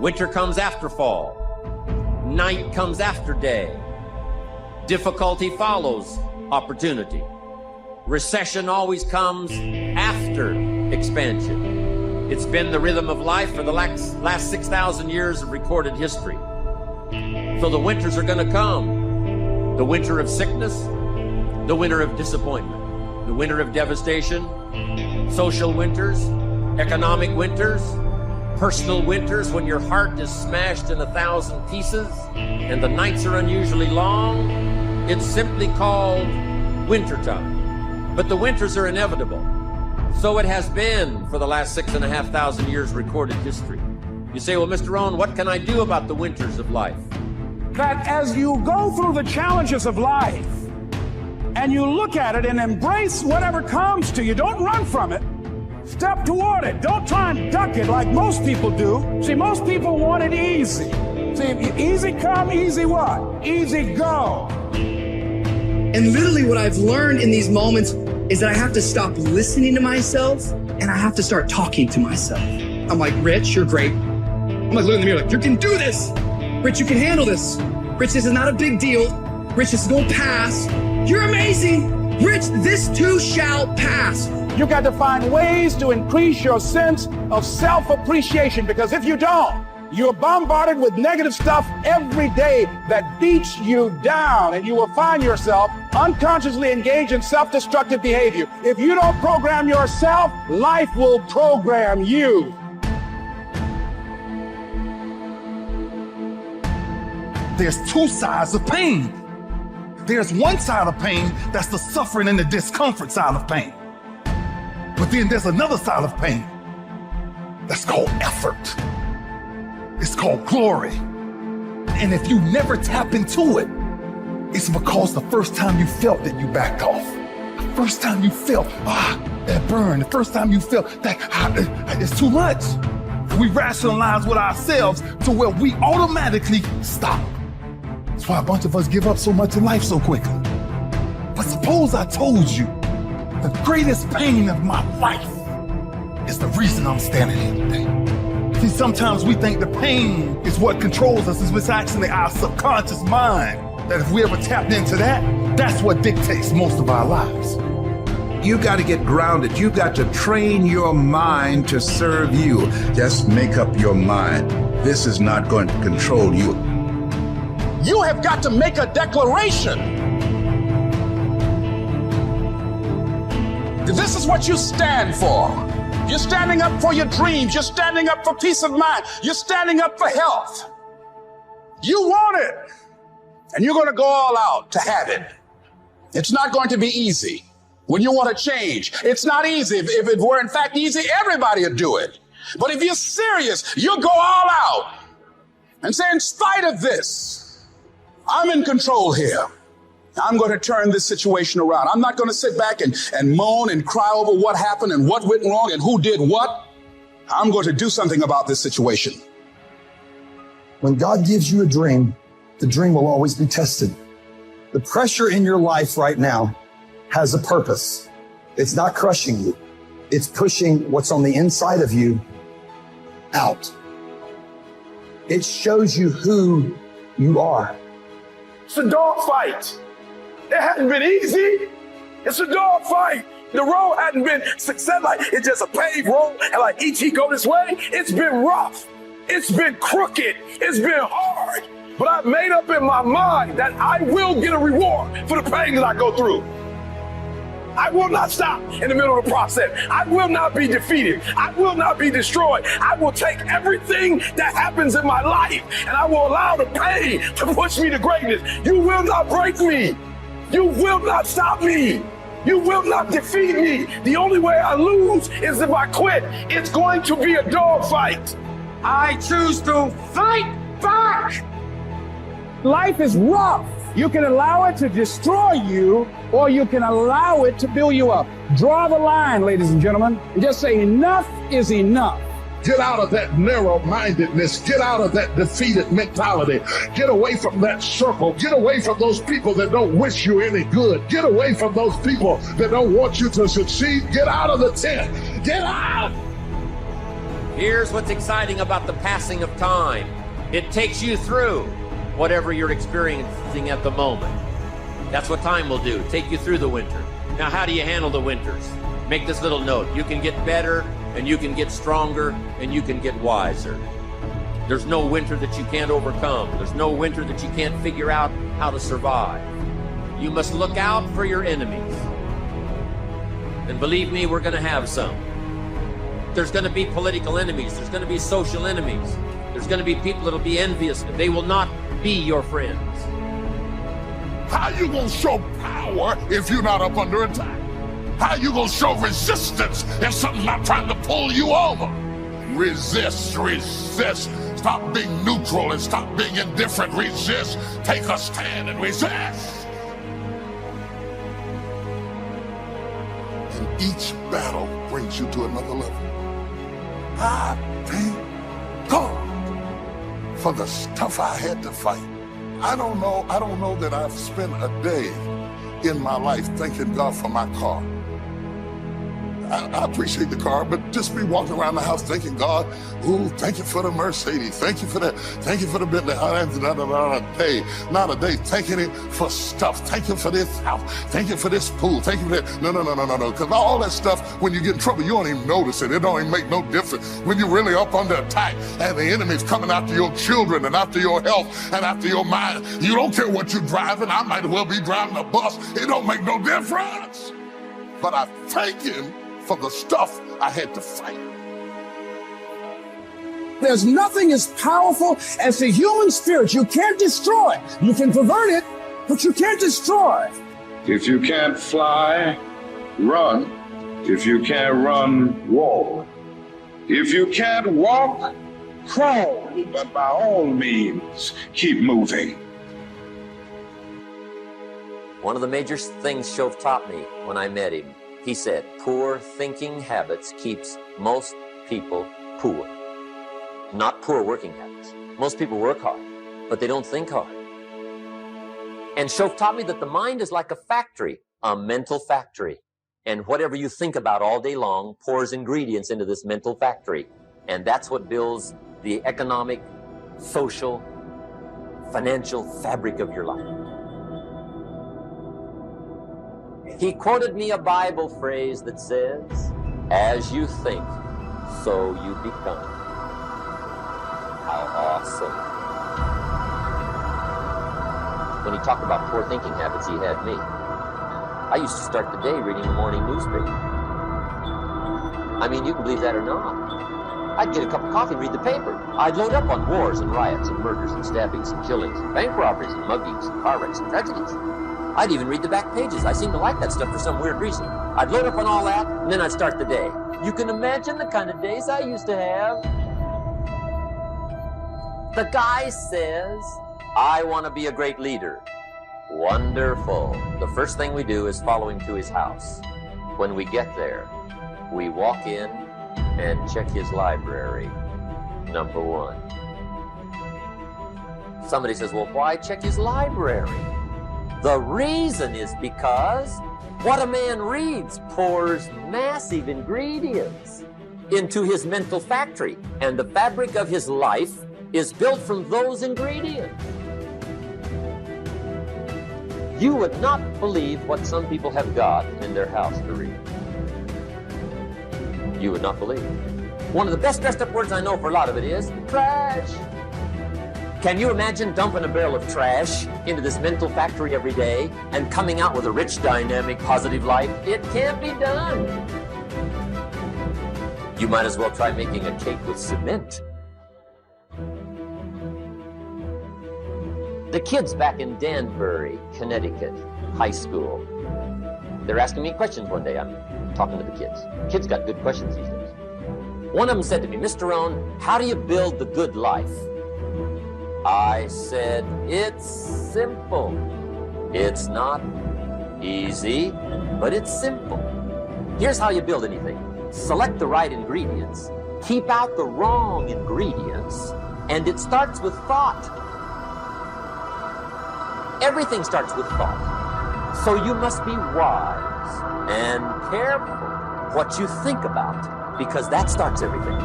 Winter comes after fall. Night comes after day. Difficulty follows opportunity. Recession always comes after expansion. It's been the rhythm of life for the last 6,000 years of recorded history. So the winters are going to come. The winter of sickness, the winter of disappointment, the winter of devastation, social winters, economic winters, personal winters when your heart is smashed in 1,000 pieces and the nights are unusually long. It's simply called wintertime. But the winters are inevitable. So it has been for the last 6,500 years recorded history. You say, well, Mr. Rohn, what can I do about the winters of life? That as you go through the challenges of life and you look at it and embrace whatever comes to you, don't run from it. Step toward it. Don't try and duck it like most people do. See, most people want it easy. See, easy come, easy what? Easy go. And literally what I've learned in these moments is that I have to stop listening to myself and I have to start talking to myself. I'm like, Rich, you're great. I'm like, look in the mirror, like, you can do this. Rich, you can handle this. Rich, this is not a big deal. Rich, this is gonna pass. You're amazing. Rich, this too shall pass. You got to find ways to increase your sense of self-appreciation, because if you don't, you're bombarded with negative stuff every day that beats you down, and you will find yourself unconsciously engaged in self-destructive behavior. If you don't program yourself, life will program you. There's two sides of pain. There's one side of pain that's the suffering and the discomfort side of pain. But then there's another side of pain that's called effort. It's called glory. And if you never tap into it, it's because the first time you felt that you backed off. The first time you felt, that burn. The first time you felt that it's too much. We rationalize with ourselves to where we automatically stop. That's why a bunch of us give up so much in life so quickly. But suppose I told you the greatest pain of my life is the reason I'm standing here today. See, sometimes we think the pain is what controls us. It's actually our subconscious mind. That if we ever tapped into that, that's what dictates most of our lives. You got to get grounded. You got to train your mind to serve you. Just make up your mind. This is not going to control you. You have got to make a declaration. This is what you stand for. You're standing up for your dreams. You're standing up for peace of mind. You're standing up for health. You want it. And you're going to go all out to have it. It's not going to be easy. When you want to change, it's not easy. If it were in fact easy, everybody would do it. But if you're serious, you'll go all out and say, in spite of this, I'm in control here. I'm going to turn this situation around. I'm not going to sit back and moan and cry over what happened and what went wrong and who did what. I'm going to do something about this situation. When God gives you a dream, the dream will always be tested. The pressure in your life right now has a purpose. It's not crushing you. It's pushing what's on the inside of you out. It shows you who you are. It's a dog fight. It hadn't been easy. It's a dog fight. The road hadn't been success, like it's just a paved road and like E.T. go this way. It's been rough. It's been crooked. It's been hard. But I've made up in my mind that I will get a reward for the pain that I go through. I will not stop in the middle of the process. I will not be defeated. I will not be destroyed. I will take everything that happens in my life and I will allow the pain to push me to greatness. You will not break me. You will not stop me. You will not defeat me. The only way I lose is if I quit. It's going to be a dog fight. I choose to fight back. Life is rough. You can allow it to destroy you, or you can allow it to build you up. Draw the line, ladies and gentlemen, and just say enough is enough. Get out of that narrow-mindedness. Get out of that defeated mentality. Get away from that circle. Get away from those people that don't wish you any good. Get away from those people that don't want you to succeed. Get out of the tent. Get out! Here's what's exciting about the passing of time. It takes you through whatever you're experiencing at the moment. That's what time will do, take you through the winter. Now, how do you handle the winters? Make this little note. You can get better, and you can get stronger, and you can get wiser. There's no winter that you can't overcome. There's no winter that you can't figure out how to survive. You must look out for your enemies. And believe me, we're going to have some. There's going to be political enemies. There's going to be social enemies. There's going to be people that'll be envious. They will not be your friends. How you gonna show power if you're not up under attack? How you gonna show resistance if something's not trying to pull you over? Resist, resist. Stop being neutral and stop being indifferent. Resist. Take a stand and resist. And each battle brings you to another level. I thank God for the stuff I had to fight. I don't know that I've spent a day in my life thanking God for my car. I appreciate the car, but just be walking around the house thanking God, ooh, thank you for the Mercedes, thank you for that, thank you for the Bentley. Not a day, thanking Him for stuff. Thank you for this house, thank you for this pool, thank you for that. No, because all that stuff, when you get in trouble, you don't even notice it. It don't even make no difference. When you're really up under attack and the enemy's coming after your children and after your health and after your mind, you don't care what you're driving. I might as well be driving a bus. It don't make no difference. But I thank Him for the stuff I had to fight. There's nothing as powerful as the human spirit. You can't destroy it. You can pervert it, but you can't destroy it. If you can't fly, run. If you can't run, walk. If you can't walk, crawl. But by all means, keep moving. One of the major things Shove taught me when I met him, he said, poor thinking habits keeps most people poor. Not poor working habits. Most people work hard, but they don't think hard. And Shove taught me that the mind is like a factory, a mental factory. And whatever you think about all day long pours ingredients into this mental factory. And that's what builds the economic, social, financial fabric of your life. He quoted me a Bible phrase that says, as you think, so you become. How awesome. When he talked about poor thinking habits, he had me. I used to start the day reading the morning newspaper. I mean, you can believe that or not. I'd get a cup of coffee and read the paper. I'd load up on wars and riots and murders and stabbings and killings and bank robberies and muggings and car wrecks and tragedies. I'd even read the back pages. I seem to like that stuff for some weird reason. I'd load up on all that, and then I'd start the day. You can imagine the kind of days I used to have. The guy says, I want to be a great leader. Wonderful. The first thing we do is follow him to his house. When we get there, we walk in and check his library, number one. Somebody says, well, why check his library? The reason is because what a man reads pours massive ingredients into his mental factory, and the fabric of his life is built from those ingredients. You would not believe what some people have got in their house to read. You would not believe. One of the best dressed up words I know for a lot of it is trash. Can you imagine dumping a barrel of trash into this mental factory every day and coming out with a rich, dynamic, positive life? It can't be done. You might as well try making a cake with cement. The kids back in Danbury, Connecticut, high school, they're asking me questions one day. I'm talking to the kids. Kids got good questions these days. One of them said to me, Mr. Rohn, how do you build the good life? I said, it's simple. It's not easy, but it's simple. Here's how you build anything. Select the right ingredients, keep out the wrong ingredients, and it starts with thought. Everything starts with thought. So you must be wise and careful what you think about, because that starts everything.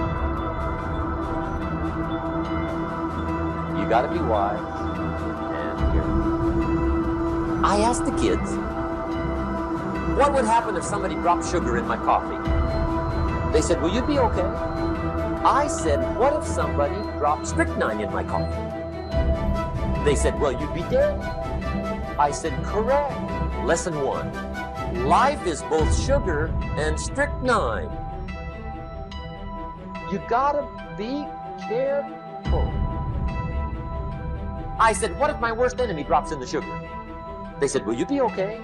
You got to be wise and careful. I asked the kids, what would happen if somebody dropped sugar in my coffee? They said, will you be okay? I said, what if somebody dropped strychnine in my coffee? They said, well, you'd be dead. I said, correct. Lesson 1. Life is both sugar and strychnine. You gotta be careful. I said, what if my worst enemy drops in the sugar? They said, will you be okay?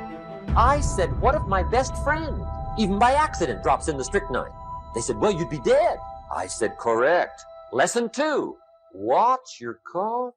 I said, what if my best friend, even by accident, drops in the strychnine? They said, well, you'd be dead. I said, correct. Lesson 2, watch your coffee.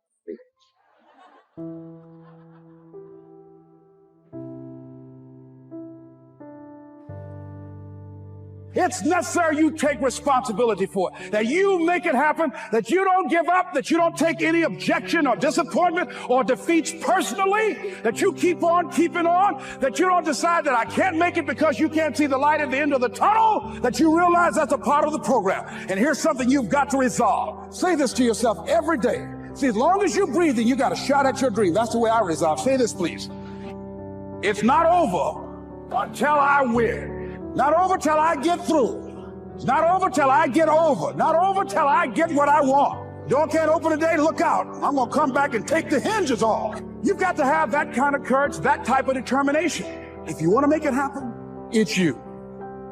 It's necessary you take responsibility for it, that you make it happen, that you don't give up, that you don't take any objection or disappointment or defeats personally, that you keep on keeping on, that you don't decide that I can't make it because you can't see the light at the end of the tunnel, that you realize that's a part of the program. And here's something you've got to resolve. Say this to yourself every day. See, as long as you're breathing, you got a shot at your dream. That's the way I resolve. Say this, please. It's not over until I win. Not over till I get through. Not over till I get over. Not over till I get what I want. Door can't open today, look out. I'm gonna come back and take the hinges off. You've got to have that kind of courage, that type of determination. If you want to make it happen, it's you.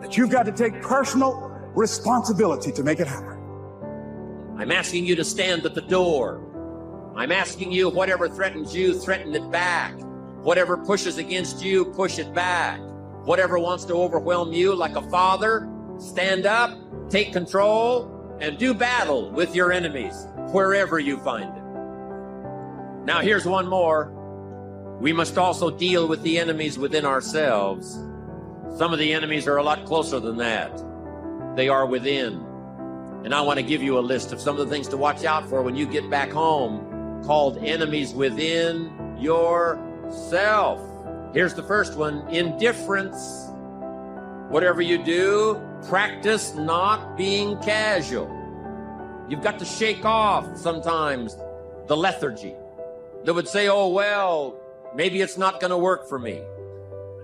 That you've got to take personal responsibility to make it happen. I'm asking you to stand at the door. I'm asking you, whatever threatens you, threaten it back. Whatever pushes against you, push it back. Whatever wants to overwhelm you like a father, stand up, take control, and do battle with your enemies wherever you find them. Now here's one more. We must also deal with the enemies within ourselves. Some of the enemies are a lot closer than that. They are within. And I want to give you a list of some of the things to watch out for when you get back home, called enemies within yourself. Here's the first one, indifference. Whatever you do, practice not being casual. You've got to shake off sometimes the lethargy that would say, oh, well, maybe it's not going to work for me.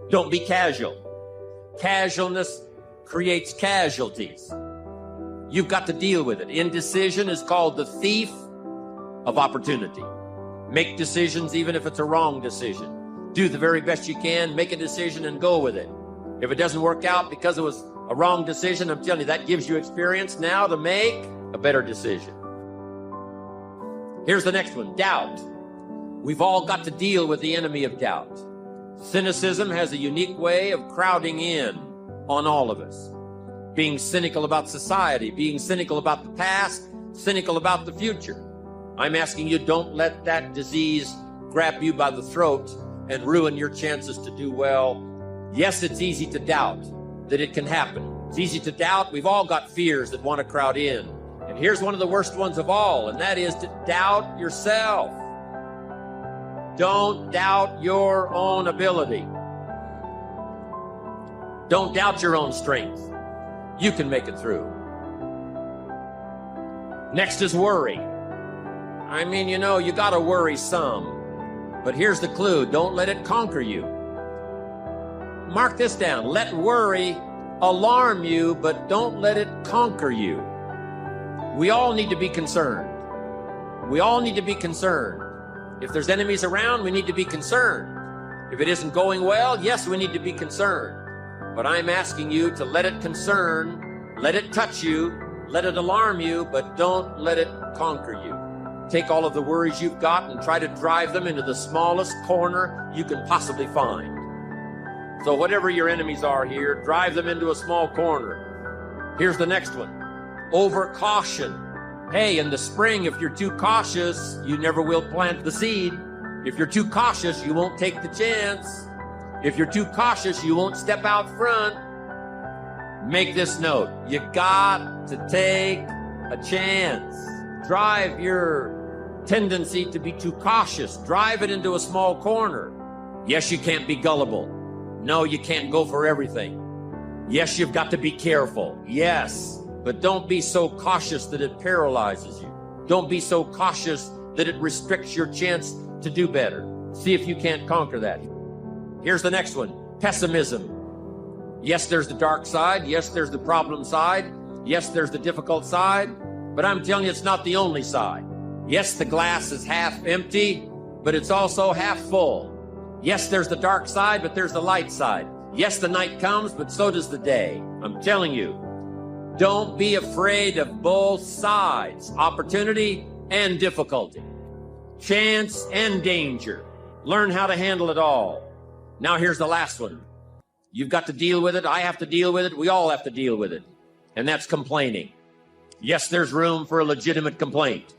Don't be casual. Casualness creates casualties. You've got to deal with it. Indecision is called the thief of opportunity. Make decisions even if it's a wrong decision. Do the very best you can, make a decision and go with it. If it doesn't work out because it was a wrong decision, I'm telling you, that gives you experience now to make a better decision. Here's the next one, doubt. We've all got to deal with the enemy of doubt. Cynicism has a unique way of crowding in on all of us. Being cynical about society, being cynical about the past, cynical about the future. I'm asking you, don't let that disease grab you by the throat and ruin your chances to do well. Yes, it's easy to doubt that it can happen. It's easy to doubt. We've all got fears that want to crowd in. And here's one of the worst ones of all, and that is to doubt yourself. Don't doubt your own ability. Don't doubt your own strength. You can make it through. Next is worry. I mean, you got to worry some. But here's the clue. Don't let it conquer you. Mark this down. Let worry alarm you, but don't let it conquer you. We all need to be concerned. We all need to be concerned. If there's enemies around, we need to be concerned. If it isn't going well, yes, we need to be concerned. But I'm asking you to let it concern, let it touch you, let it alarm you, but don't let it conquer you. Take all of the worries you've got and try to drive them into the smallest corner you can possibly find. So whatever your enemies are here, drive them into a small corner. Here's the next one. Over caution. Hey, in the spring, if you're too cautious, you never will plant the seed. If you're too cautious, you won't take the chance. If you're too cautious, you won't step out front. Make this note. You got to take a chance. Drive your tendency to be too cautious. Drive it into a small corner. Yes, you can't be gullible. No, you can't go for everything. Yes, you've got to be careful. Yes, but don't be so cautious that it paralyzes you. Don't be so cautious that it restricts your chance to do better. See if you can't conquer that. Here's the next one, pessimism. Yes, there's the dark side. Yes, there's the problem side. Yes, there's the difficult side. But I'm telling you, it's not the only side. Yes, the glass is half empty, but it's also half full. Yes, there's the dark side, but there's the light side. Yes, the night comes, but so does the day. I'm telling you, don't be afraid of both sides, opportunity and difficulty, chance and danger. Learn how to handle it all. Now here's the last one. You've got to deal with it. I have to deal with it. We all have to deal with it. And that's complaining. Yes, there's room for a legitimate complaint.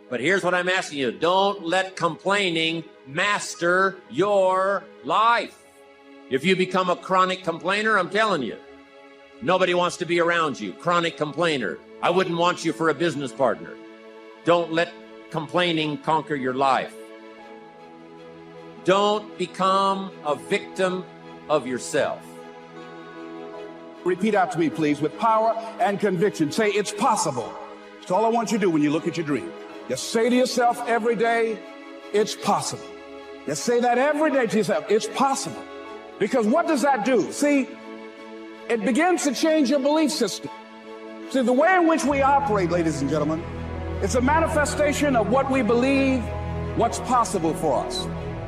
But here's what I'm asking you. Don't let complaining master your life. If you become a chronic complainer, I'm telling you, nobody wants to be around you. Chronic complainer. I wouldn't want you for a business partner. Don't let complaining conquer your life. Don't become a victim of yourself. Repeat after me, please, with power and conviction. Say, it's possible. That's all I want you to do when you look at your dream. Just say to yourself every day, it's possible. Just say that every day to yourself, it's possible. Because what does that do? See, it begins to change your belief system. See, the way in which we operate, ladies and gentlemen, it's a manifestation of what we believe, what's possible for us.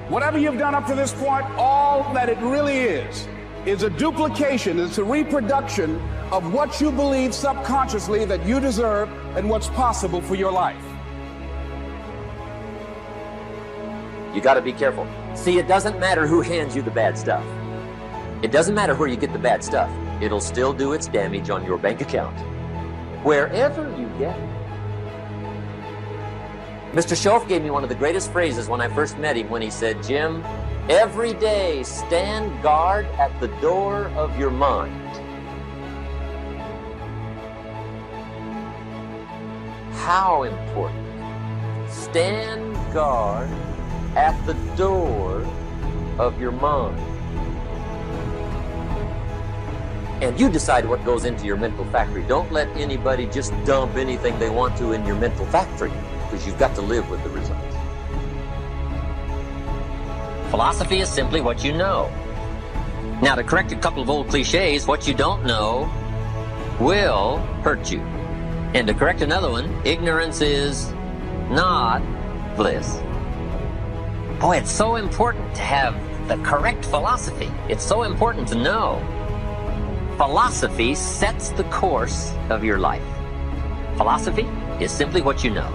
Whatever you've done up to this point, all that it really is a duplication, it's a reproduction of what you believe subconsciously that you deserve and what's possible for your life. You got to be careful. See, it doesn't matter who hands you the bad stuff. It doesn't matter where you get the bad stuff. It'll still do its damage on your bank account, wherever you get it. Mr. Schoaf gave me one of the greatest phrases when I first met him when he said, Jim, every day stand guard at the door of your mind. How important. Stand guard at the door of your mind. And you decide what goes into your mental factory. Don't let anybody just dump anything they want to in your mental factory, because you've got to live with the results. Philosophy is simply what you know. Now, to correct a couple of old cliches, what you don't know will hurt you. And to correct another one, ignorance is not bliss. Boy, it's so important to have the correct philosophy. It's so important to know. Philosophy sets the course of your life. Philosophy is simply what you know.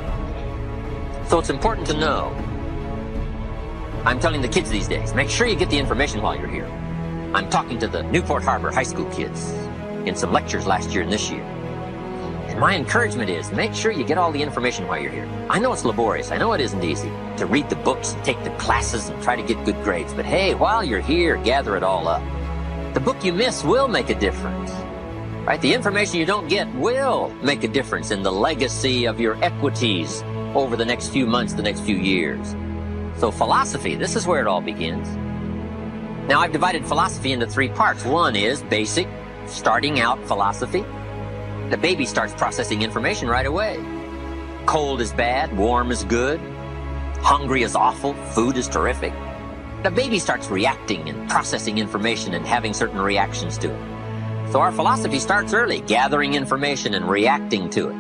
So it's important to know. I'm telling the kids these days, make sure you get the information while you're here. I'm talking to the Newport Harbor high school kids in some lectures last year and this year. And my encouragement is, make sure you get all the information while you're here. I know it's laborious. I know it isn't easy to read the books and take the classes and try to get good grades. But hey, while you're here, gather it all up. The book you miss will make a difference. Right? The information you don't get will make a difference in the legacy of your equities over the next few months, the next few years. So philosophy, this is where it all begins. Now, I've divided philosophy into three parts. One is basic, starting out philosophy. The baby starts processing information right away. Cold is bad, warm is good, hungry is awful, food is terrific. The baby starts reacting and processing information and having certain reactions to it. So our philosophy starts early, gathering information and reacting to it.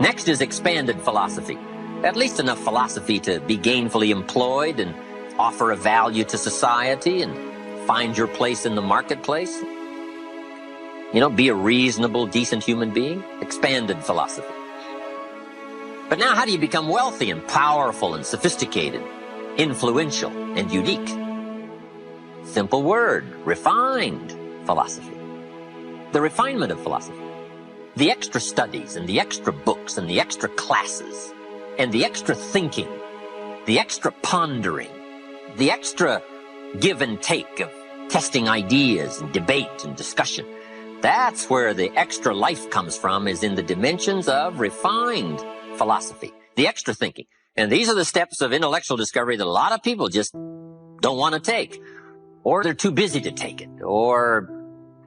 Next is expanded philosophy. At least enough philosophy to be gainfully employed and offer a value to society and find your place in the marketplace. You know, be a reasonable, decent human being. Expanded philosophy. But now how do you become wealthy and powerful and sophisticated, influential and unique? Simple word, refined philosophy. The refinement of philosophy. The extra studies and the extra books and the extra classes and the extra thinking, the extra pondering, the extra give and take of testing ideas and debate and discussion. That's where the extra life comes from, is in the dimensions of refined philosophy, the extra thinking. And these are the steps of intellectual discovery that a lot of people just don't want to take, or they're too busy to take it, or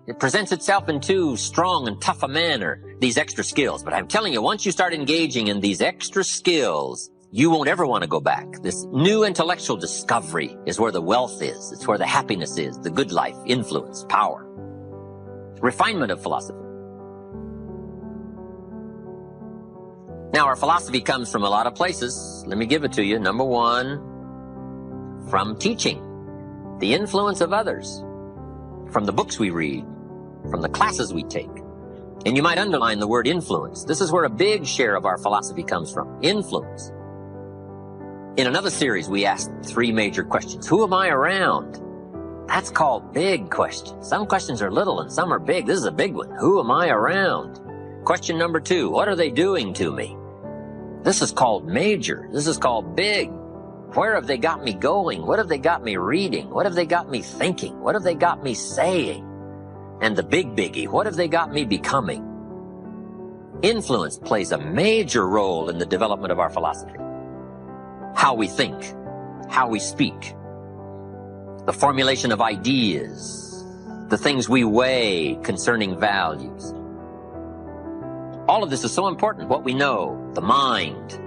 it presents itself in too strong and tough a manner, these extra skills. But I'm telling you, once you start engaging in these extra skills, You won't ever want to go back. This new intellectual discovery is where the wealth is. It's where the happiness is, the good life, influence, power. Refinement of philosophy. Now, our philosophy comes from a lot of places. Let me give it to you. Number one, from teaching, the influence of others, from the books we read, from the classes we take. And you might underline the word influence. This is where a big share of our philosophy comes from. Influence. In another series, we asked 3 major questions. Who am I around? That's called big questions. Some questions are little and some are big. This is a big one. Who am I around? Question number 2, what are they doing to me? This is called major. This is called big. Where have they got me going? What have they got me reading? What have they got me thinking? What have they got me saying? And the big biggie, what have they got me becoming? Influence plays a major role in the development of our philosophy. How we think, how we speak, the formulation of ideas, the things we weigh concerning values. All of this is so important. What we know, the mind,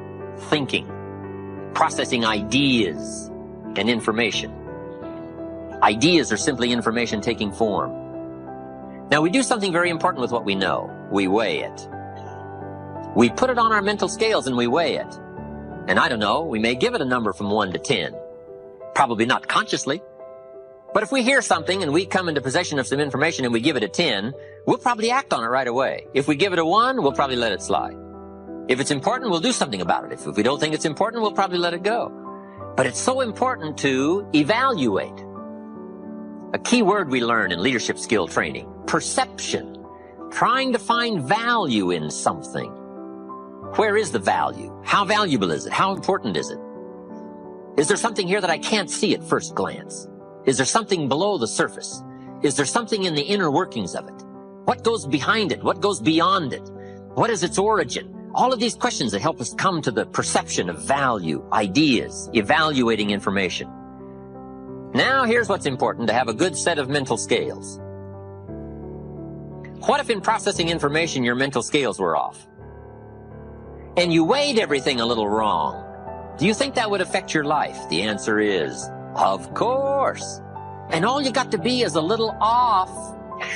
thinking, processing ideas and information. Ideas are simply information taking form. Now, we do something very important with what we know. We weigh it. We put it on our mental scales and we weigh it. And I don't know, we may give it a number from 1 to 10. Probably not consciously. But if we hear something and we come into possession of some information and we give it a 10, we'll probably act on it right away. If we give it a 1, we'll probably let it slide. If it's important, we'll do something about it. If we don't think it's important, we'll probably let it go. But it's so important to evaluate. A key word we learn in leadership skill training, perception. Trying to find value in something. Where is the value? How valuable is it? How important is it? Is there something here that I can't see at first glance? Is there something below the surface? Is there something in the inner workings of it? What goes behind it? What goes beyond it? What is its origin? All of these questions that help us come to the perception of value, ideas, evaluating information. Now, here's what's important to have a good set of mental scales. What if in processing information your mental scales were off? And you weighed everything a little wrong? Do you think that would affect your life? The answer is, of course. And all you got to be is a little off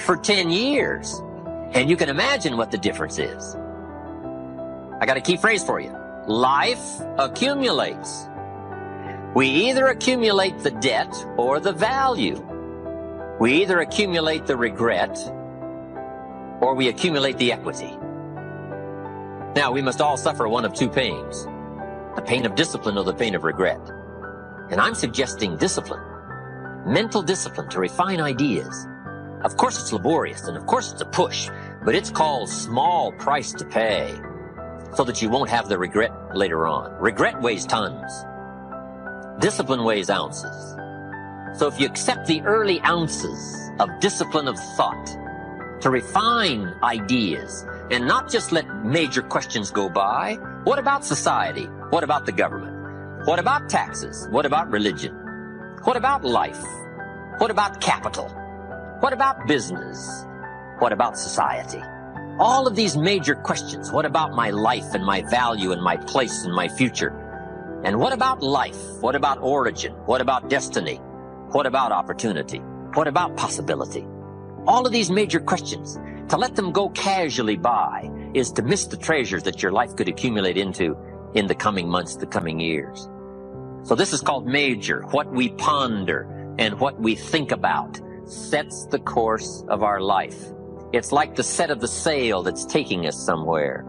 for 10 years. And you can imagine what the difference is. I got a key phrase for you. Life accumulates. We either accumulate the debt or the value. We either accumulate the regret or we accumulate the equity. Now, we must all suffer one of 2 pains. The pain of discipline or the pain of regret. And I'm suggesting discipline. Mental discipline to refine ideas. Of course it's laborious and of course it's a push, but it's called small price to pay so that you won't have the regret later on. Regret weighs tons. Discipline weighs ounces. So if you accept the early ounces of discipline of thought to refine ideas and not just let major questions go by, what about society? What about the government? What about taxes? What about religion? What about life? What about capital? What about business? What about society? All of these major questions. What about my life and my value and my place and my future? And what about life? What about origin? What about destiny? What about opportunity? What about possibility? All of these major questions, to let them go casually by is to miss the treasures that your life could accumulate into in the coming months, the coming years. So this is called major. What we ponder and what we think about sets the course of our life. It's like the set of the sail that's taking us somewhere.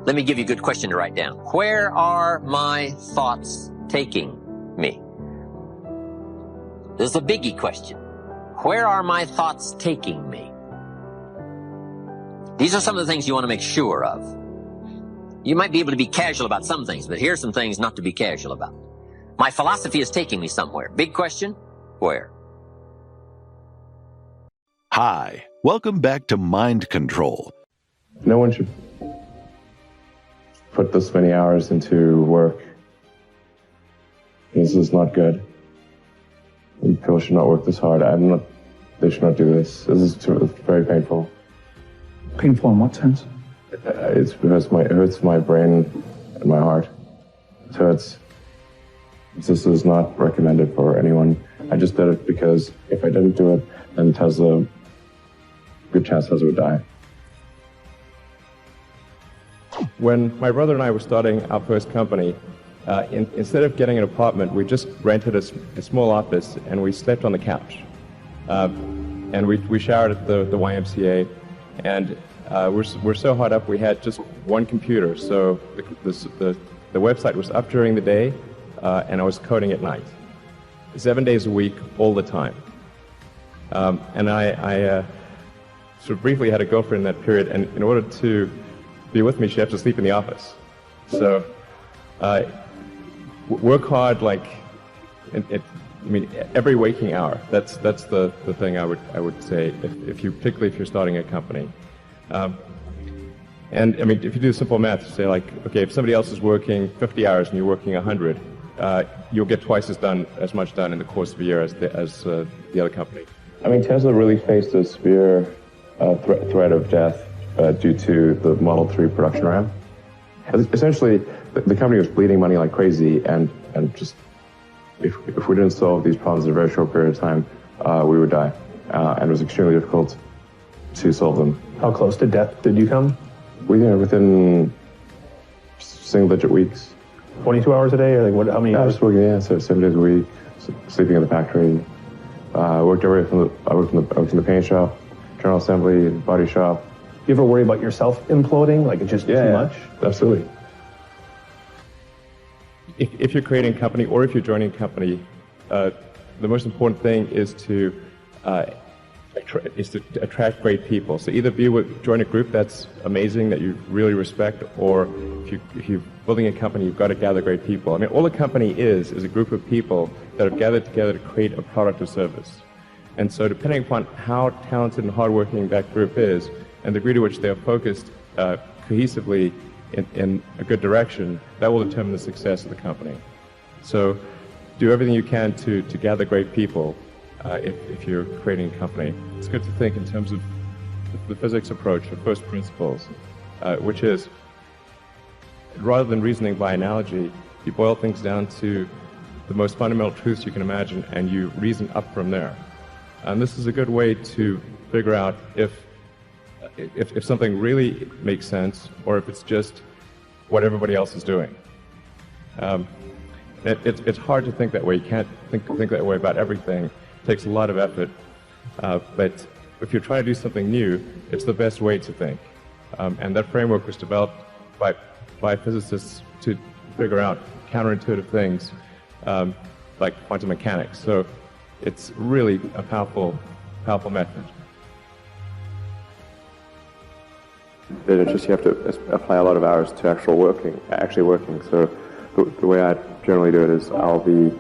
Let me give you a good question to write down. Where are my thoughts taking me? This is a biggie question. Where are my thoughts taking me? These are some of the things you want to make sure of. You might be able to be casual about some things, but here's some things not to be casual about. My philosophy is taking me somewhere. Big question, where? Hi, welcome back to Mind Control. No one should put this many hours into work. This is not good. People should not work this hard. They should not do this. This is very painful. Painful in what sense? It hurts my brain and my heart. So this is not recommended for anyone. I just did it because if I didn't do it, then Tesla, good chance Tesla would die. When my brother and I were starting our first company, instead of getting an apartment, we just rented a small office and we slept on the couch. And we showered at the YMCA, and we're so hot up we had just one computer. So the website was up during the day, and I was coding at night, 7 days a week, all the time. And I sort of briefly had a girlfriend in that period, and in order to be with me, she had to sleep in the office. So work hard, like every waking hour. That's the thing I would say particularly if you're starting a company. And I mean, if you do simple math, you say like, okay, if somebody else is working 50 hours and you're working 100, you'll get twice as much done in the course of a year as the other company. I mean, Tesla really faced a severe threat of death due to the Model 3 production ramp. Essentially, the company was bleeding money like crazy, and just if we didn't solve these problems in a very short period of time, we would die. And it was extremely difficult to solve them. How close to death did you come? Within single-digit weeks. 22 hours a day, or like what? How many hours? Just working, so 7 days a week, sleeping in the factory. I worked in the paint shop, general assembly, body shop. Do you ever worry about yourself imploding? Like it's just too much? Absolutely. If you're creating a company or if you're joining a company, the most important thing is to attract great people. So either join a group that's amazing, that you really respect, or if you're building a company, you've got to gather great people. I mean, all a company is a group of people that have gathered together to create a product or service. And so depending upon how talented and hardworking that group is, and the degree to which they are focused cohesively in a good direction, that will determine the success of the company. So do everything you can to gather great people if you're creating a company. It's good to think in terms of the physics approach, the first principles, which is, rather than reasoning by analogy, you boil things down to the most fundamental truths you can imagine, and you reason up from there. And this is a good way to figure out if something really makes sense, or if it's just what everybody else is doing. It's hard to think that way. You can't think that way about everything. It takes a lot of effort. But if you're trying to do something new, it's the best way to think. And that framework was developed by physicists to figure out counterintuitive things like quantum mechanics. So it's really a powerful method. It's just you have to apply a lot of hours to actually working. So the way I generally do it is I'll be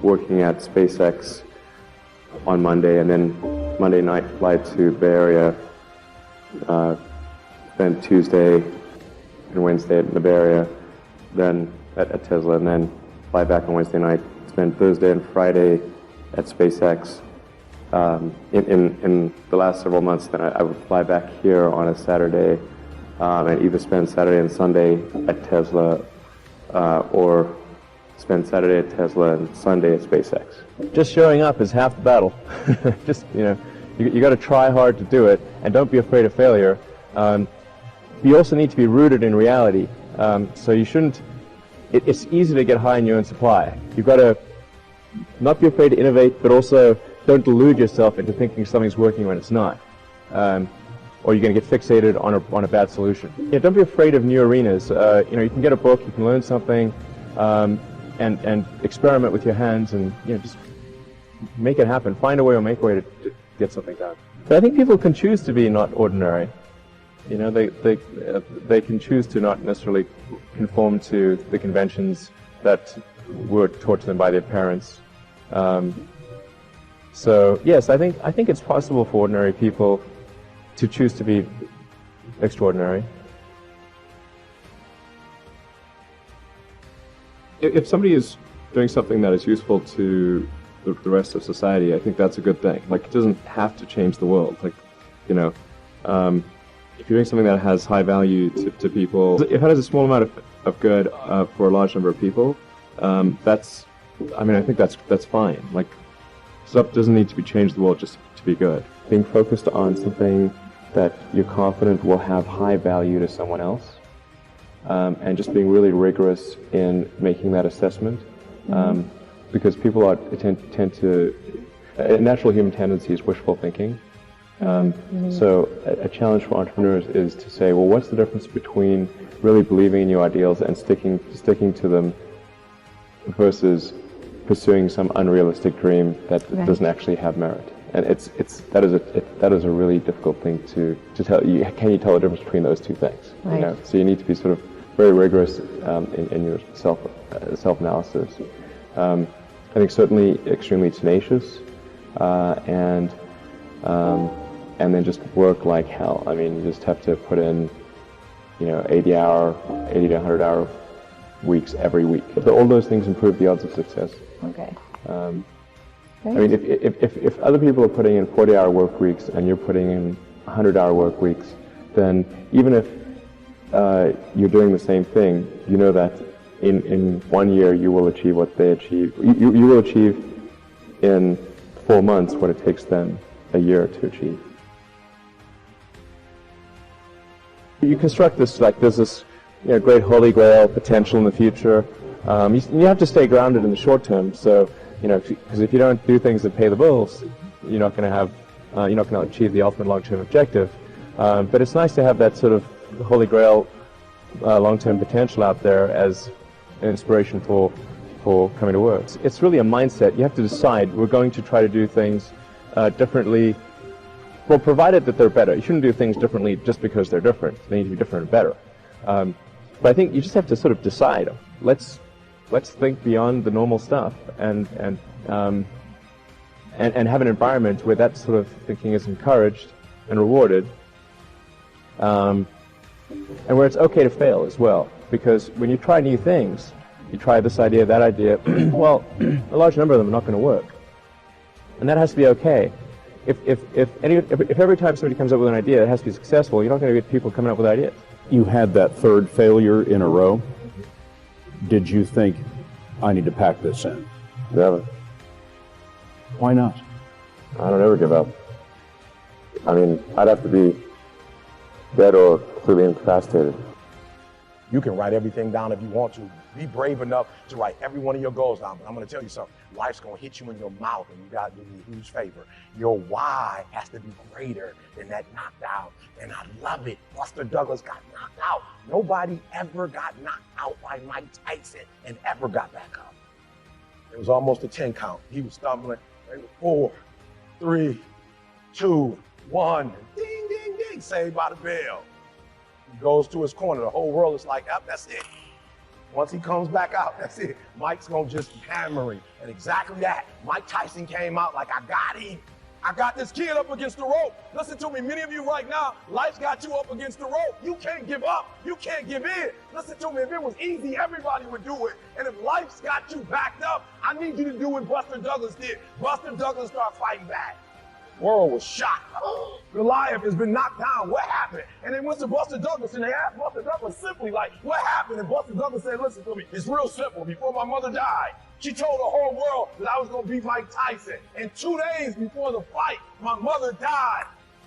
working at SpaceX on Monday, and then Monday night fly to Bay Area, then Tuesday and Wednesday in the Bay Area, then at Tesla, and then fly back on Wednesday night, spend Thursday and Friday at SpaceX. In the last several months, then I would fly back here on a Saturday and either spend Saturday and Sunday at Tesla or spend Saturday at Tesla and Sunday at SpaceX. Just showing up is half the battle. Just, you got to try hard to do it, and don't be afraid of failure. You also need to be rooted in reality. So you shouldn't, it's easy to get high in your own supply. You've got to not be afraid to innovate, but also don't delude yourself into thinking something's working when it's not. Or you're going to get fixated on a bad solution. Don't be afraid of new arenas. You can get a book, you can learn something, and experiment with your hands, and just make it happen. Find a way or make a way to get something done. But I think people can choose to be not ordinary. They can choose to not necessarily conform to the conventions that were taught to them by their parents. So yes, I think it's possible for ordinary people to choose to be extraordinary. If somebody is doing something that is useful to the rest of society, I think that's a good thing. Like, it doesn't have to change the world. Like, if you're doing something that has high value to people, if it has a small amount of good for a large number of people, I think that's fine. Like, stuff doesn't need to be changed the world just to be good. Being focused on something that you're confident will have high value to someone else, and just being really rigorous in making that assessment, because people tend to, a natural human tendency is wishful thinking. So a challenge for entrepreneurs is to say, well, what's the difference between really believing in your ideals and sticking to them versus pursuing some unrealistic dream that doesn't actually have merit? And that is a really difficult thing to tell. Can you tell the difference between those two things? Right. You know? So you need to be sort of very rigorous in your self-analysis. I think certainly extremely tenacious, and then just work like hell. I mean, you just have to put in, 80 to 100 hour weeks every week. But all those things improve the odds of success. Okay. I mean, if other people are putting in 40-hour work weeks and you're putting in 100-hour work weeks, then even if you're doing the same thing, you know that in 1 year you will achieve what they achieve. You will achieve in 4 months what it takes them a year to achieve. You construct this like there's this great holy grail potential in the future. You have to stay grounded in the short term. So because if you don't do things that pay the bills, you're not going to achieve the ultimate long-term objective. But it's nice to have that sort of holy grail long-term potential out there as an inspiration for coming to work. It's really a mindset. You have to decide we're going to try to do things differently. Well, provided that they're better. You shouldn't do things differently just because they're different. They need to be different and better. But I think you just have to sort of decide. Let's think beyond the normal stuff and have an environment where that sort of thinking is encouraged and rewarded, and where it's okay to fail as well. Because when you try new things, you try this idea, that idea, well, a large number of them are not going to work, and that has to be okay. If every time somebody comes up with an idea, it has to be successful, you're not going to get people coming up with ideas. You had that third failure in a row. Did you think, I need to pack this in? Never. Why not? I don't ever give up. I mean, I'd have to be dead or completely incapacitated. You can write everything down if you want to. Be brave enough to write every one of your goals down. But I'm going to tell you something. Life's going to hit you in your mouth, and you got to do me a huge favor. Your why has to be greater than that knockout. And I love it. Buster Douglas got knocked out. Nobody ever got knocked out by Mike Tyson and ever got back up. It was almost a 10 count. He was stumbling. 4, 3, 2, 1. Ding, ding, ding. Saved by the bell. He goes to his corner. The whole world is like, oh, that's it. Once he comes back out, that's it. Mike's going to just hammer him. And exactly that. Mike Tyson came out like, I got him. I got this kid up against the rope. Listen to me, many of you right now, life's got you up against the rope. You can't give up. You can't give in. Listen to me, if it was easy, everybody would do it. And if life's got you backed up, I need you to do what Buster Douglas did. Buster Douglas started fighting back. World was shocked. Goliath has been knocked down. What happened? And they went to Buster Douglas and they asked Buster Douglas simply like, what happened? And Buster Douglas said, listen to me, it's real simple. Before my mother died, she told the whole world that I was going to beat Mike Tyson. And 2 days before the fight, my mother died.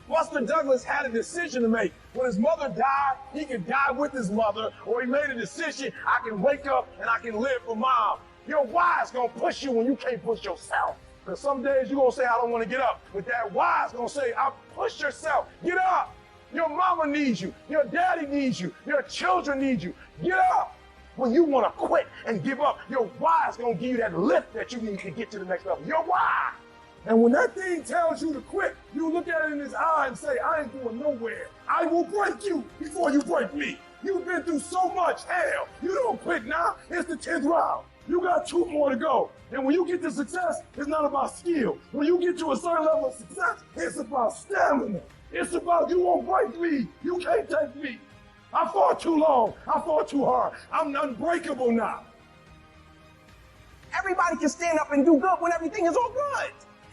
Buster Douglas had a decision to make. When his mother died, he could die with his mother, or he made a decision, I can wake up and I can live for mom. Your why is going to push you when you can't push yourself. Because some days you're going to say, I don't want to get up. But that why is going to say, push yourself. Get up. Your mama needs you. Your daddy needs you. Your children need you. Get up. When you want to quit and give up, your why is going to give you that lift that you need to get to the next level. Your why. And when that thing tells you to quit, you look at it in his eye and say, I ain't going nowhere. I will break you before you break me. You've been through so much hell. You don't quit now. It's the 10th round. You got 2 more to go. And when you get to success, it's not about skill. When you get to a certain level of success, it's about stamina. It's about you won't break me. You can't take me. I fought too long. I fought too hard. I'm unbreakable now. Everybody can stand up and do good when everything is all good.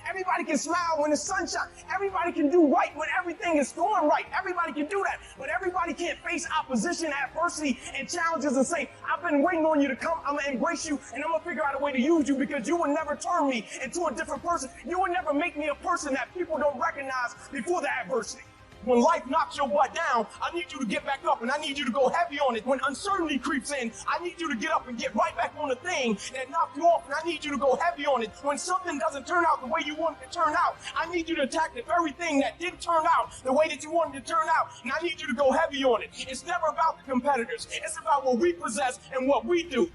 Everybody can smile when the sun shines. Everybody can do right when everything is going right. Everybody can do that. But everybody can't face opposition, adversity, and challenges and say, I've been waiting on you to come. I'm going to embrace you, and I'm going to figure out a way to use you because you will never turn me into a different person. You will never make me a person that people don't recognize before the adversity. When life knocks your butt down, I need you to get back up and I need you to go heavy on it. When uncertainty creeps in, I need you to get up and get right back on the thing that knocked you off, and I need you to go heavy on it. When something doesn't turn out the way you want it to turn out, I need you to attack the very thing that didn't turn out the way that you wanted to turn out, and I need you to go heavy on it. It's never about the competitors. It's about what we possess and what we do.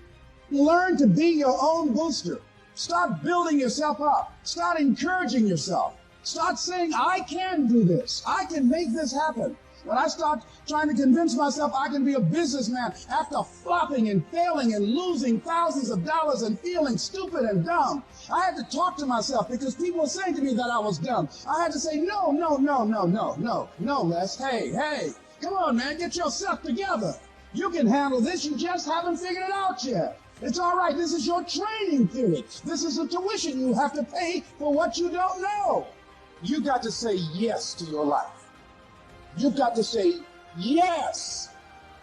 Learn to be your own booster. Start building yourself up. Start encouraging yourself. Start saying, I can do this. I can make this happen. When I start trying to convince myself I can be a businessman after flopping and failing and losing thousands of dollars and feeling stupid and dumb, I had to talk to myself because people were saying to me that I was dumb. I had to say, no, Les. Hey, come on, man, get yourself together. You can handle this. You just haven't figured it out yet. It's all right. This is your training period. This is the tuition you have to pay for what you don't know. You got to say yes to your life. You've got to say yes.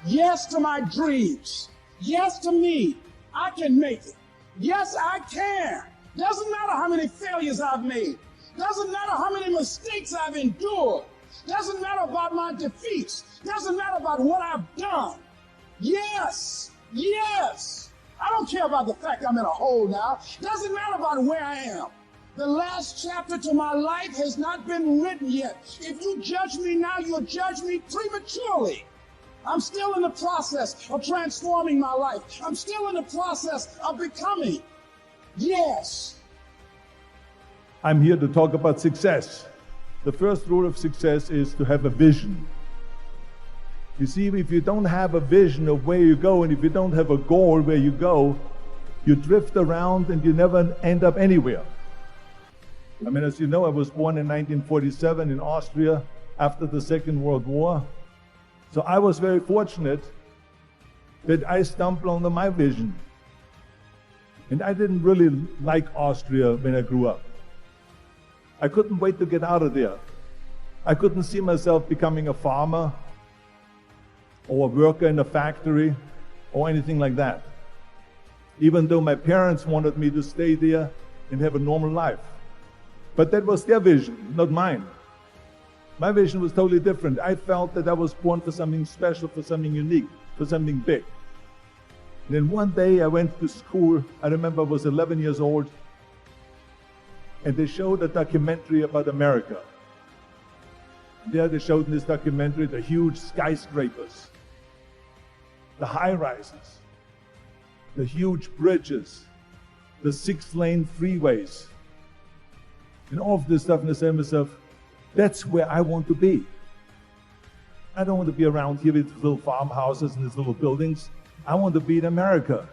Yes to my dreams. Yes to me. I can make it. Yes, I can. Doesn't matter how many failures I've made. Doesn't matter how many mistakes I've endured. Doesn't matter about my defeats. Doesn't matter about what I've done. Yes. I don't care about the fact I'm in a hole now. Doesn't matter about where I am. The last chapter to my life has not been written yet. If you judge me now, you'll judge me prematurely. I'm still in the process of transforming my life. I'm still in the process of becoming. Yes. I'm here to talk about success. The first rule of success is to have a vision. You see, if you don't have a vision of where you go, and if you don't have a goal where you go, you drift around and you never end up anywhere. I mean, as you know, I was born in 1947 in Austria after the Second World War. So I was very fortunate that I stumbled on my vision. And I didn't really like Austria when I grew up. I couldn't wait to get out of there. I couldn't see myself becoming a farmer or a worker in a factory or anything like that. Even though my parents wanted me to stay there and have a normal life. But that was their vision, not mine. My vision was totally different. I felt that I was born for something special, for something unique, for something big. And then one day I went to school. I remember I was 11 years old. And they showed a documentary about America. There they showed in this documentary the huge skyscrapers, the high-rises, the huge bridges, the 6-lane freeways, and all of this stuff. And I said to myself, that's where I want to be. I don't want to be around here with little farmhouses and these little buildings. I want to be in America.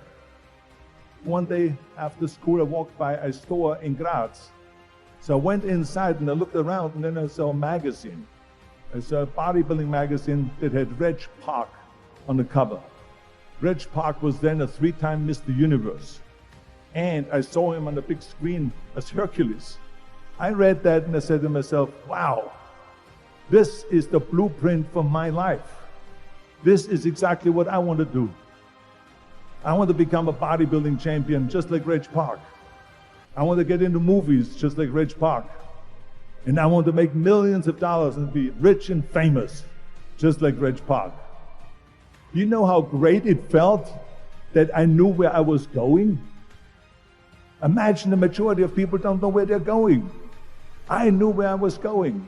One day after school, I walked by a store in Graz. So I went inside and I looked around, and then I saw a magazine. I saw a bodybuilding magazine that had Reg Park on the cover. Reg Park was then a 3-time Mr. Universe. And I saw him on the big screen as Hercules. I read that and I said to myself, wow, this is the blueprint for my life. This is exactly what I want to do. I want to become a bodybuilding champion just like Reg Park. I want to get into movies just like Reg Park. And I want to make millions of dollars and be rich and famous just like Reg Park. You know how great it felt that I knew where I was going? Imagine the majority of people don't know where they're going. I knew where I was going,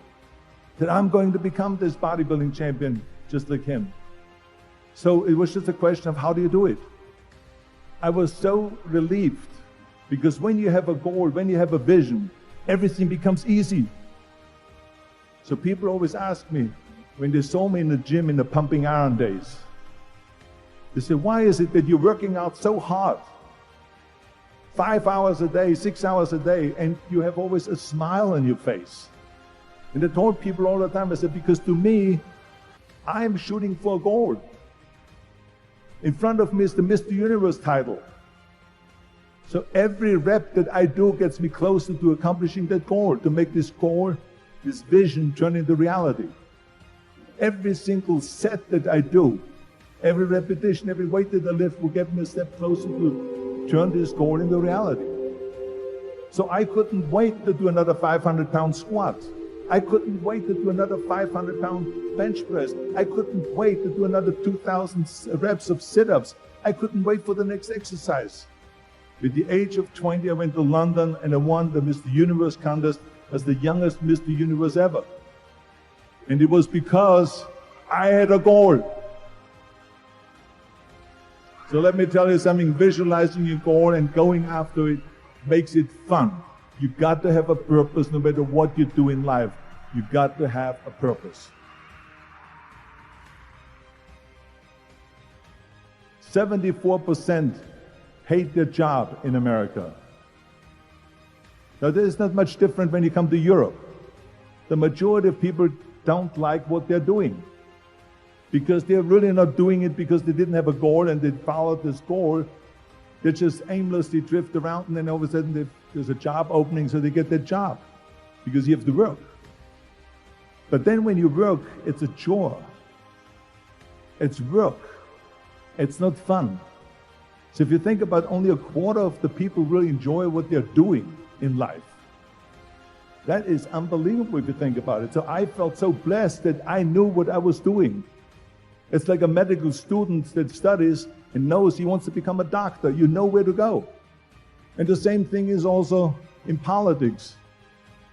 that I'm going to become this bodybuilding champion just like him. So it was just a question of how do you do it? I was so relieved because when you have a goal, when you have a vision, everything becomes easy. So people always ask me, when they saw me in the gym in the pumping iron days, they say, why is it that you're working out so hard? 5 hours a day, 6 hours a day, and you have always a smile on your face. And I told people all the time, I said, because to me, I'm shooting for a goal. In front of me is the Mr. Universe title. So every rep that I do gets me closer to accomplishing that goal, to make this goal, this vision turn into reality. Every single set that I do, every repetition, every weight that I lift will get me a step closer to turn this goal into reality. So I couldn't wait to do another 500-pound squat. I couldn't wait to do another 500-pound bench press. I couldn't wait to do another 2,000 reps of sit-ups. I couldn't wait for the next exercise. At the age of 20, I went to London and I won the Mr. Universe contest as the youngest Mr. Universe ever. And it was because I had a goal. So let me tell you something, visualizing your goal and going after it makes it fun. You got to have a purpose no matter what you do in life. You got to have a purpose. 74% hate their job in America. Now, there is not much different when you come to Europe. The majority of people don't like what they're doing because they're really not doing it because they didn't have a goal and they followed this goal. They just aimlessly drift around and then all of a sudden there's a job opening, so they get that job because you have to work. But then when you work, it's a chore. It's work. It's not fun. So if you think about only a quarter of the people really enjoy what they're doing in life. That is unbelievable if you think about it. So I felt so blessed that I knew what I was doing. It's like a medical student that studies and knows he wants to become a doctor. You know where to go. And the same thing is also in politics.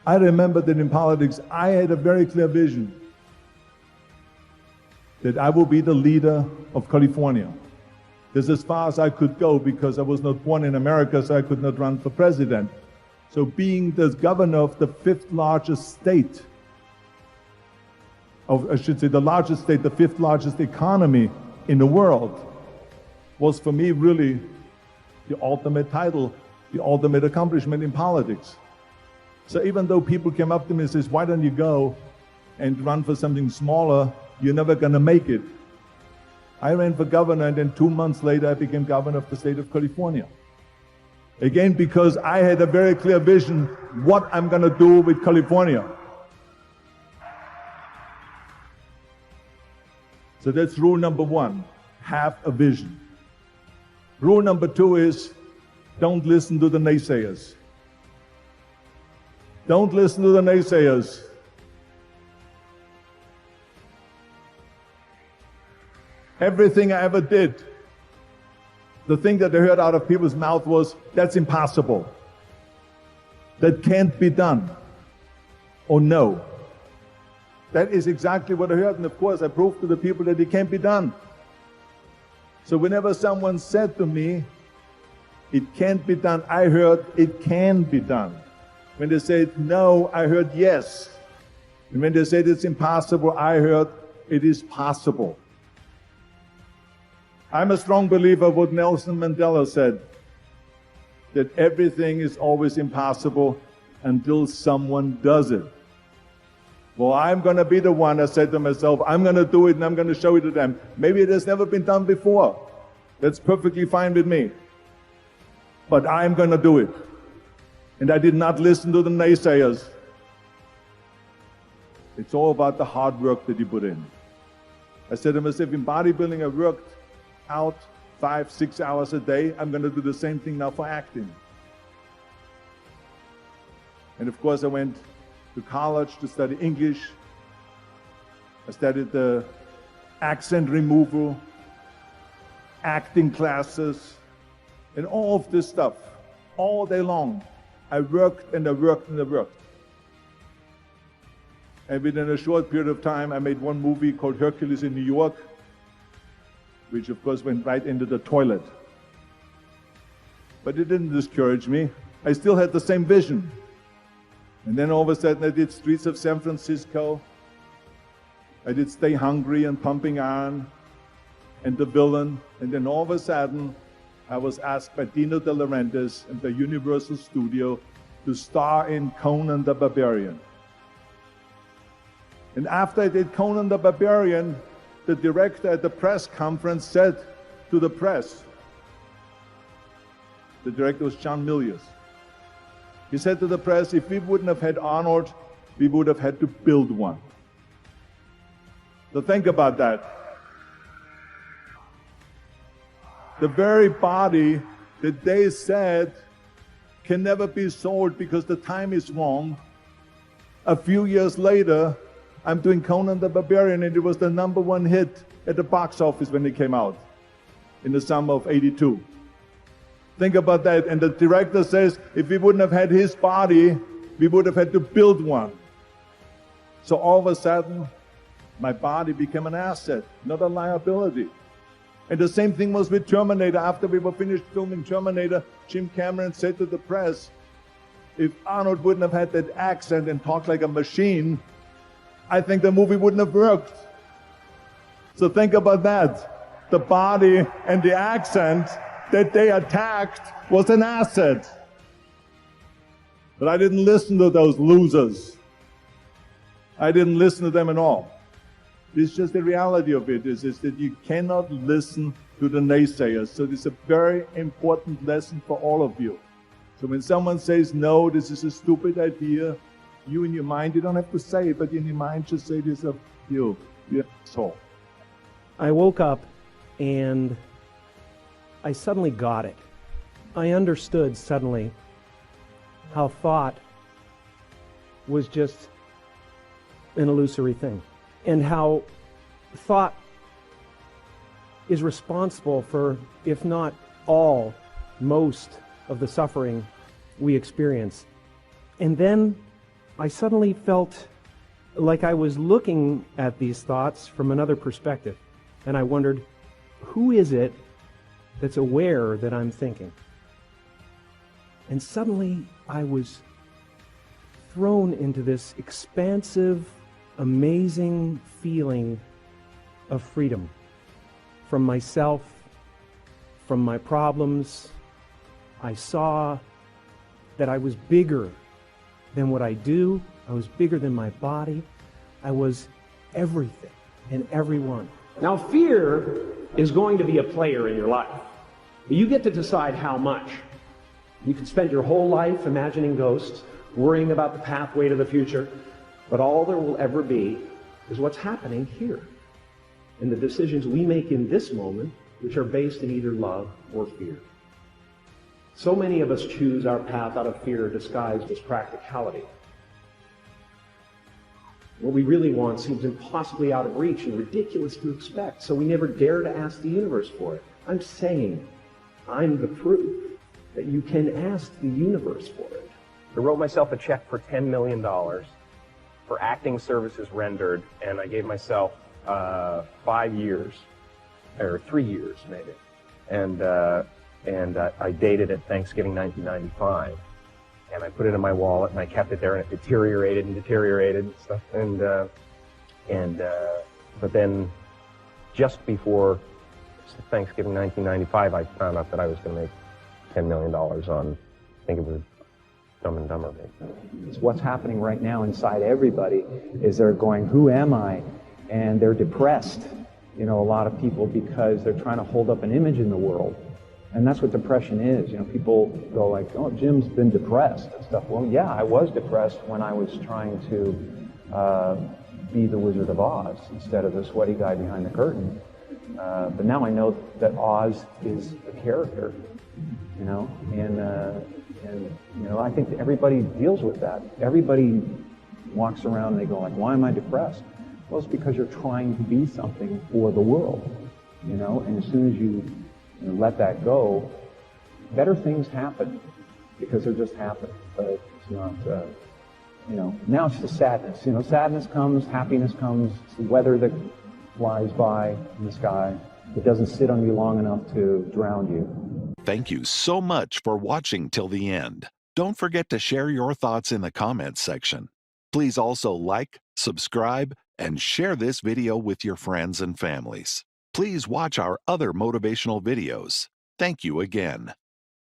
I remember that in politics, I had a very clear vision that I will be the leader of California. That's as far as I could go because I was not born in America, so I could not run for president. So being the governor of the fifth largest state, I should say the largest state, the fifth largest economy in the world, was for me really the ultimate title, the ultimate accomplishment in politics. So even though people came up to me and says, why don't you go and run for something smaller, you're never gonna make it. I ran for governor and then 2 months later I became governor of the state of California. Again, because I had a very clear vision what I'm gonna do with California. So that's rule number one, have a vision. Rule number two is, don't listen to the naysayers. Don't listen to the naysayers. Everything I ever did, the thing that I heard out of people's mouth was, that's impossible. That can't be done. Or no. That is exactly what I heard, and of course I proved to the people that it can't be done. So whenever someone said to me, it can't be done, I heard, it can be done. When they said no, I heard yes. And when they said it's impossible, I heard it is possible. I'm a strong believer of what Nelson Mandela said, that everything is always impossible until someone does it. Well, I'm going to be the one, I said to myself, I'm going to do it and I'm going to show it to them. Maybe it has never been done before. That's perfectly fine with me. But I'm going to do it. And I did not listen to the naysayers. It's all about the hard work that you put in. I said to myself, in bodybuilding, I worked out 5-6 hours a day. I'm going to do the same thing now for acting. And of course, I went to college to study English. I studied the accent removal, acting classes, and all of this stuff, all day long. I worked and I worked and I worked. And within a short period of time, I made one movie called Hercules in New York, which of course went right into the toilet. But it didn't discourage me. I still had the same vision. And then all of a sudden I did Streets of San Francisco. I did Stay Hungry and Pumping Iron and The Villain. And then all of a sudden I was asked by Dino De Laurentiis and the Universal Studio to star in Conan the Barbarian. And after I did Conan the Barbarian, the director at the press conference said to the press, The director was John Milius. He said to the press, if we wouldn't have had Arnold, we would have had to build one. So think about that. The very body that they said can never be sold because the time is wrong. A few years later, I'm doing Conan the Barbarian, and it was the #1 hit at the box office when it came out in the summer of '82. Think about that. And the director says, if we wouldn't have had his body, we would have had to build one. So all of a sudden, my body became an asset, not a liability. And the same thing was with Terminator. After we were finished filming Terminator, Jim Cameron said to the press, if Arnold wouldn't have had that accent and talked like a machine, I think the movie wouldn't have worked. So think about that. The body and the accent that they attacked was an asset. But I didn't listen to those losers. I didn't listen to them at all. It's just the reality of it is that you cannot listen to the naysayers. So this is a very important lesson for all of you. So when someone says, no, this is a stupid idea, you in your mind, you don't have to say it, but in your mind just say to yourself, you asshole. I woke up and I suddenly got it. I understood suddenly how thought was just an illusory thing, and how thought is responsible for, if not all, most of the suffering we experience. And then I suddenly felt like I was looking at these thoughts from another perspective, and I wondered, who is it that's aware that I'm thinking? And suddenly I was thrown into this expansive, amazing feeling of freedom from myself, from my problems. I saw that I was bigger than what I do. I was bigger than my body. I was everything and everyone. Now, fear is going to be a player in your life. You get to decide how much. You can spend your whole life imagining ghosts, worrying about the pathway to the future, but all there will ever be is what's happening here, and the decisions we make in this moment, which are based in either love or fear. So many of us choose our path out of fear disguised as practicality. What we really want seems impossibly out of reach and ridiculous to expect, so we never dare to ask the universe for it. I'm saying, I'm the proof that you can ask the universe for it. I wrote myself a check for $10 million for acting services rendered, and I gave myself 5 years, or 3 years maybe. And I dated it Thanksgiving 1995. And I put it in my wallet, and I kept it there, and it deteriorated and deteriorated and stuff. But then, just before Thanksgiving 1995, I found out that I was going to make $10 million on, I think it was Dumb and Dumber. It's what's happening right now inside everybody is they're going, who am I? And they're depressed, a lot of people, because they're trying to hold up an image in the world. And that's what depression is. People go like, oh, Jim's been depressed and stuff. Well, yeah, I was depressed when I was trying to be the Wizard of Oz instead of the sweaty guy behind the curtain. But now I know that Oz is a character, and I think that everybody deals with that. Everybody walks around and they go like, why am I depressed? Well, it's because you're trying to be something for the world, and as soon as you let that go, better things happen because they're just happen. But it's not, now it's just sadness. Sadness comes, happiness comes. It's the weather that flies by in the sky. It doesn't sit on you long enough to drown you. Thank you so much for watching till the end. Don't forget to share your thoughts in the comments section. Please also like, subscribe, and share this video with your friends and families. Please watch our other motivational videos. Thank you again.